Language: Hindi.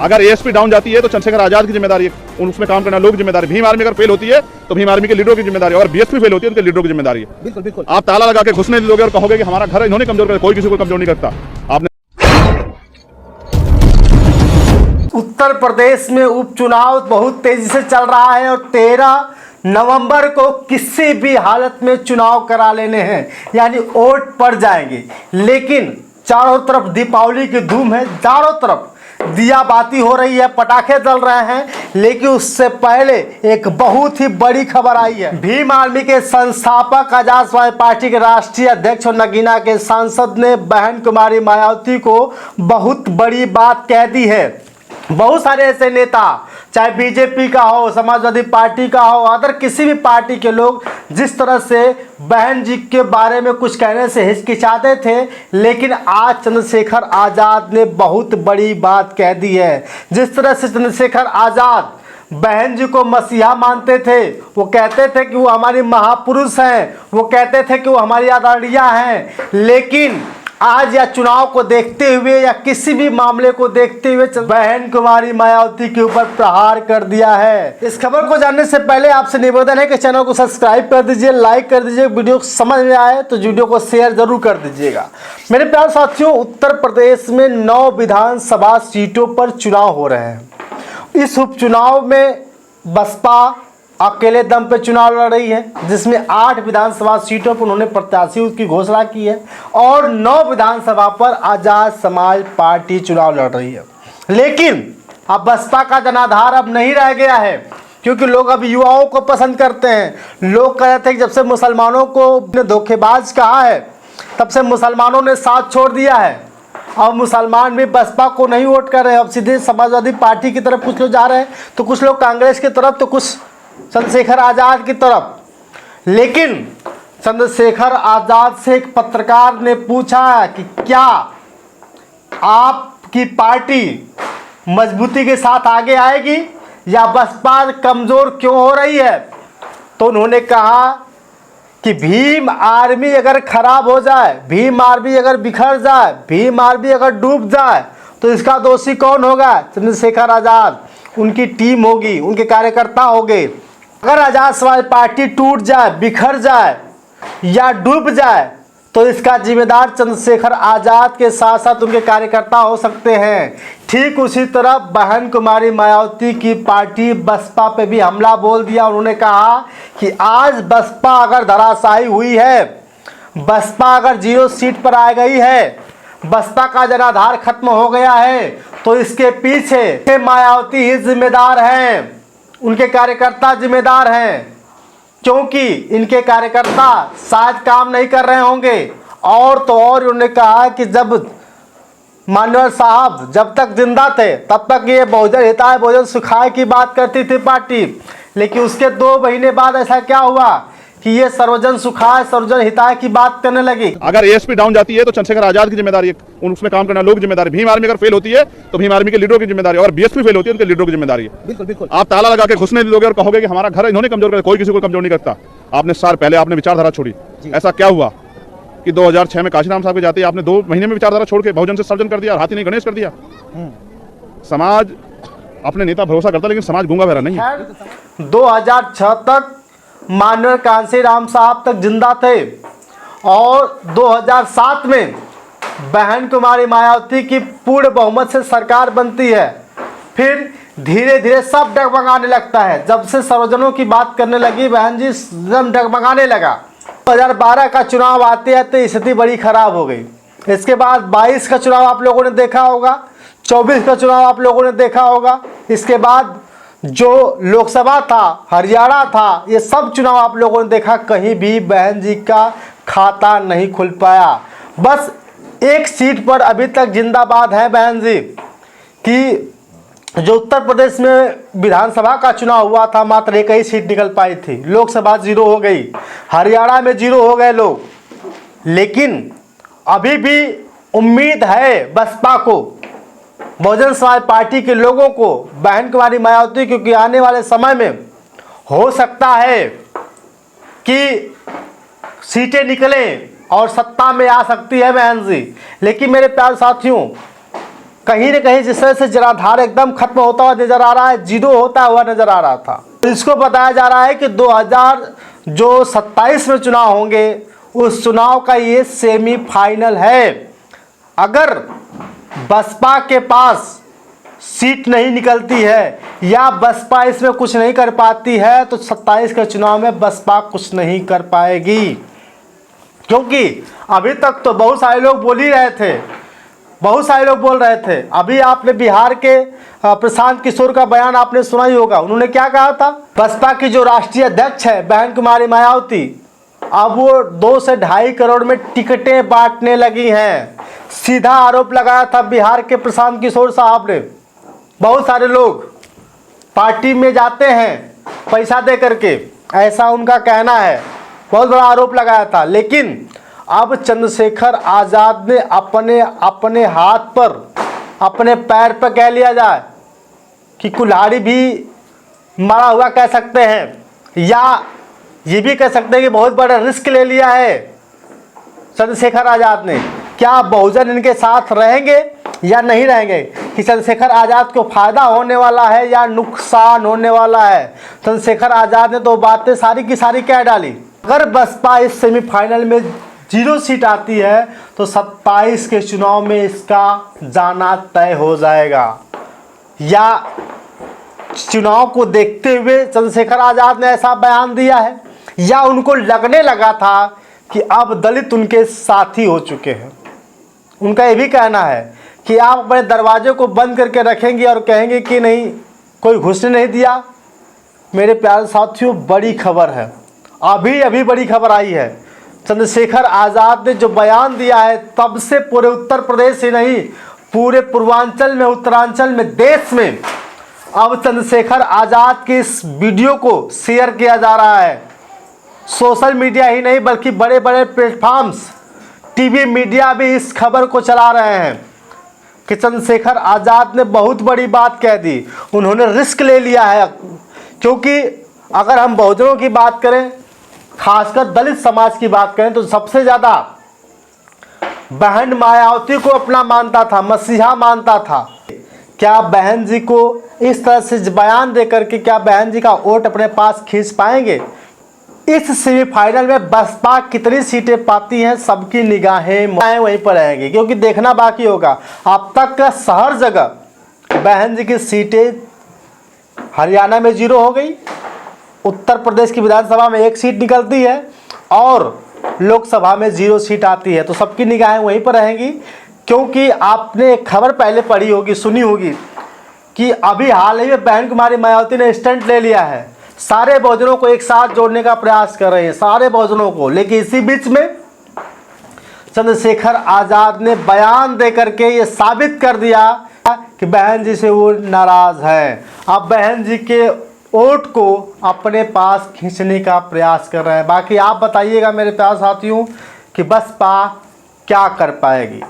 अगर एएसपी डाउन जाती है तो चंद्रशेखर आजाद की जिम्मेदारी है, उसमें काम करना लोग जिम्मेदारी। भीम आर्मी अगर फेल होती है तो भीम आर्मी के लीडरों की जिम्मेदारी है, और बीएसपी फेल होती है उनके लीडरों की जिम्मेदारी है। बिल्कुल बिल्कुल। आप ताला लगा के घुसने दोगे और कहोगे कि हमारा घर इन्होंने कमजोर कर, कोई किसी को कमजोर नहीं करता। आपने उत्तर प्रदेश में उपचुनाव बहुत तेजी से चल रहा है और 13 नवंबर को किसी भी हालत में चुनाव करा लेने हैं, यानी वोट पड़ जाएंगे। लेकिन चारों तरफ दीपावली की धूम है, चारों तरफ दिया बाती हो रही है, पटाखे जल रहे हैं। लेकिन उससे पहले एक बहुत ही बड़ी खबर आई है। भीम आर्मी के संस्थापक आजाद समाज पार्टी के राष्ट्रीय अध्यक्ष और नगीना के सांसद ने बहन कुमारी मायावती को बहुत बड़ी बात कह दी है। बहुत सारे ऐसे नेता, चाहे बीजेपी का हो, समाजवादी पार्टी का हो, अदर किसी भी पार्टी के लोग जिस तरह से बहन जी के बारे में कुछ कहने से हिचकिचाते थे, लेकिन आज चंद्रशेखर आजाद ने बहुत बड़ी बात कह दी है। जिस तरह से चंद्रशेखर आजाद बहन जी को मसीहा मानते थे, वो कहते थे कि वो हमारी महापुरुष हैं, वो कहते थे कि वो हमारी आदरणीय हैं, लेकिन आज या चुनाव को देखते हुए या किसी भी मामले को देखते हुए बहन कुमारी मायावती के ऊपर प्रहार कर दिया है। इस खबर को जानने से पहले आपसे निवेदन है कि चैनल को सब्सक्राइब कर दीजिए, लाइक कर दीजिए, वीडियो समझ में आए तो वीडियो को शेयर जरूर कर दीजिएगा। मेरे प्यारे साथियों, उत्तर प्रदेश में 9 विधानसभा सीटों पर चुनाव हो रहे हैं। इस उपचुनाव में बसपा अकेले दम पे चुनाव लड़ रही है, जिसमें 8 विधानसभा सीटों पर उन्होंने प्रत्याशी की घोषणा की है और 9 विधानसभा पर आजाद समाज पार्टी चुनाव लड़ रही है। लेकिन अब बसपा का जनाधार अब नहीं रह गया है, क्योंकि लोग अब युवाओं को पसंद करते हैं। लोग कह रहे थे कि जब से मुसलमानों को धोखेबाज कहा है, तब से मुसलमानों ने साथ छोड़ दिया है। अब मुसलमान भी बसपा को नहीं वोट कर रहे हैं, अब सीधे समाजवादी पार्टी की तरफ कुछ लोग जा रहे हैं, तो कुछ लोग कांग्रेस की तरफ, तो कुछ चंद्रशेखर आजाद की तरफ। लेकिन चंद्रशेखर आजाद से एक पत्रकार ने पूछा कि क्या आपकी पार्टी मजबूती के साथ आगे आएगी या बसपा कमजोर क्यों हो रही है, तो उन्होंने कहा कि भीम आर्मी अगर खराब हो जाए, भीम आर्मी अगर बिखर जाए, भीम आर्मी अगर डूब जाए तो इसका दोषी कौन होगा? चंद्रशेखर आजाद। उनकी टीम होगी, उनके कार्यकर्ता होंगे। अगर आजाद समाज पार्टी टूट जाए, बिखर जाए या डूब जाए तो इसका जिम्मेदार चंद्रशेखर आजाद के साथ साथ उनके कार्यकर्ता हो सकते हैं। ठीक उसी तरह बहन कुमारी मायावती की पार्टी बसपा पे भी हमला बोल दिया। उन्होंने कहा कि आज बसपा अगर धराशायी हुई है, बसपा अगर 0 सीट पर आ गई है, बसपा का जनाधार खत्म हो गया है, तो इसके पीछे मायावती ही जिम्मेदार हैं, उनके कार्यकर्ता जिम्मेदार हैं, क्योंकि इनके कार्यकर्ता शायद काम नहीं कर रहे होंगे। और तो और उन्होंने कहा कि जब मान्यवर साहब जब तक जिंदा थे तब तक ये बहुजन हिताय बहुजन सुखाय की बात करती थी पार्टी, लेकिन उसके 2 महीने बाद ऐसा क्या हुआ कि ये सर्वजन सुखाय सर्वजन हिताय की बात करने लगी। अगर एएसपी डाउन जाती है तो चंद्रशेखर आजाद की जिम्मेदारी है, उसमें काम करना लोग जिम्मेदारी। भीम आर्मी अगर फेल होती है तो भीम आर्मी के लीडरों की जिम्मेदारी है, और बीएसपी फेल होती है उनके लीडरों की जिम्मेदारी है। बिल्कुल बिल्कुल। आप ताला लगा के घुसने दोगे और कहोगे कि हमारा घर इन्होंने कमजोर कर, कोई किसी को कमजोर नहीं करता। आपने साल पहले आपने विचारधारा छोड़ी। ऐसा क्या हुआ कि 2006 में काशीराम साहब के जाते आपने 2 महीने में विचारधारा छोड़ के बहुजन से सर्जन कर दिया और हाथी नहीं गणेश कर दिया। समाज अपने नेता भरोसा करता, लेकिन समाज गूंगा बहरा नहीं है। 2006 तक माननीय कांशीराम साहब तक जिंदा थे और 2007 में बहन कुमारी मायावती की पूर्ण बहुमत से सरकार बनती है। फिर धीरे धीरे सब डगमगाने लगता है। जब से सर्वजनों की बात करने लगी बहन जी, डगमगाने लगा। 2012 का चुनाव आते आते स्थिति बड़ी खराब हो गई। इसके बाद 22 का चुनाव आप लोगों ने देखा होगा, 24 का चुनाव आप लोगों ने देखा होगा। इसके बाद जो लोकसभा था, हरियाणा था, ये सब चुनाव आप लोगों ने देखा। कहीं भी बहन जी का खाता नहीं खुल पाया। बस एक सीट पर अभी तक जिंदाबाद है बहन जी कि जो उत्तर प्रदेश में विधानसभा का चुनाव हुआ था, मात्र 1 ही सीट निकल पाई थी। लोकसभा 0 हो गई, हरियाणा में 0 हो गए लोग। लेकिन अभी भी उम्मीद है बसपा को, बहुजन समाज पार्टी के लोगों को, बहन कुमारी मायावती, क्योंकि आने वाले समय में हो सकता है कि सीटें निकलें और सत्ता में आ सकती है बहन जी। लेकिन मेरे प्यारे साथियों, कहीं न कहीं जिस तरह से जनाधार एकदम खत्म होता हुआ नजर आ रहा है, जीरो होता हुआ नजर आ रहा था। इसको बताया जा रहा है कि 2027 में चुनाव होंगे, उस चुनाव का ये सेमीफाइनल है। अगर बसपा के पास सीट नहीं निकलती है या बसपा इसमें कुछ नहीं कर पाती है तो 27 के चुनाव में बसपा कुछ नहीं कर पाएगी। क्योंकि अभी तक तो बहुत सारे लोग बोल ही रहे थे, बहुत सारे लोग बोल रहे थे। अभी आपने बिहार के प्रशांत किशोर का बयान आपने सुना ही होगा। उन्होंने क्या कहा था, बसपा की जो राष्ट्रीय अध्यक्ष है बहन कुमारी मायावती, अब वो 2 से 2.5 करोड़ में टिकटें बांटने लगी हैं। सीधा आरोप लगाया था बिहार के प्रशांत किशोर साहब ने। बहुत सारे लोग पार्टी में जाते हैं पैसा दे करके, ऐसा उनका कहना है, बहुत बड़ा आरोप लगाया था। लेकिन अब चंद्रशेखर आज़ाद ने अपने हाथ पर, अपने पैर पर कह लिया जाए कि कुल्हाड़ी भी मारा हुआ कह सकते हैं, या ये भी कह सकते हैं कि बहुत बड़ा रिस्क ले लिया है चंद्रशेखर आज़ाद ने। क्या बहुजन इनके साथ रहेंगे या नहीं रहेंगे, कि चंद्रशेखर आज़ाद को फायदा होने वाला है या नुकसान होने वाला है। चंद्रशेखर आज़ाद ने तो बातें सारी की सारी कह डाली। अगर बसपा इस सेमीफाइनल में 0 सीट आती है तो 27 के चुनाव में इसका जाना तय हो जाएगा। या चुनाव को देखते हुए चंद्रशेखर आज़ाद ने ऐसा बयान दिया है, या उनको लगने लगा था कि अब दलित उनके साथी हो चुके हैं। उनका ये भी कहना है कि आप अपने दरवाजे को बंद करके रखेंगे और कहेंगे कि नहीं, कोई घुसने नहीं दिया। मेरे प्यारे साथियों, बड़ी खबर है, अभी बड़ी खबर आई है। चंद्रशेखर आज़ाद ने जो बयान दिया है, तब से पूरे उत्तर प्रदेश ही नहीं, पूरे पूर्वांचल में, उत्तरांचल में, देश में अब चंद्रशेखर आज़ाद के इस वीडियो को शेयर किया जा रहा है। सोशल मीडिया ही नहीं बल्कि बड़े बड़े प्लेटफॉर्म्स, टीवी मीडिया भी इस खबर को चला रहे हैं कि चंद्रशेखर आज़ाद ने बहुत बड़ी बात कह दी। उन्होंने रिस्क ले लिया है। क्योंकि अगर हम बहुजनों की बात करें, खासकर दलित समाज की बात करें, तो सबसे ज़्यादा बहन मायावती को अपना मानता था, मसीहा मानता था। क्या बहन जी को इस तरह से बयान दे करके क्या बहन जी का वोट अपने पास खींच पाएंगे? इस सेमीफाइनल में बसपा कितनी सीटें पाती हैं, सबकी निगाहें वहीं पर रहेंगी। क्योंकि देखना बाकी होगा। अब तक का हर जगह बहन जी की सीटें हरियाणा में 0 हो गई, उत्तर प्रदेश की विधानसभा में 1 सीट निकलती है और लोकसभा में 0 सीट आती है। तो सबकी निगाहें वहीं पर रहेंगी। क्योंकि आपने एक खबर पहले पढ़ी होगी, सुनी होगी कि अभी हाल ही में बहन कुमारी मायावती ने स्टंट ले लिया है, सारे बहुजनों को एक साथ जोड़ने का प्रयास कर रहे हैं, सारे बहुजनों को। लेकिन इसी बीच में चंद्रशेखर आज़ाद ने बयान दे करके ये साबित कर दिया कि बहन जी से वो नाराज है। अब बहन जी के वोट को अपने पास खींचने का प्रयास कर रहे हैं। बाकी आप बताइएगा मेरे प्यारे साथियों कि बसपा क्या कर पाएगी।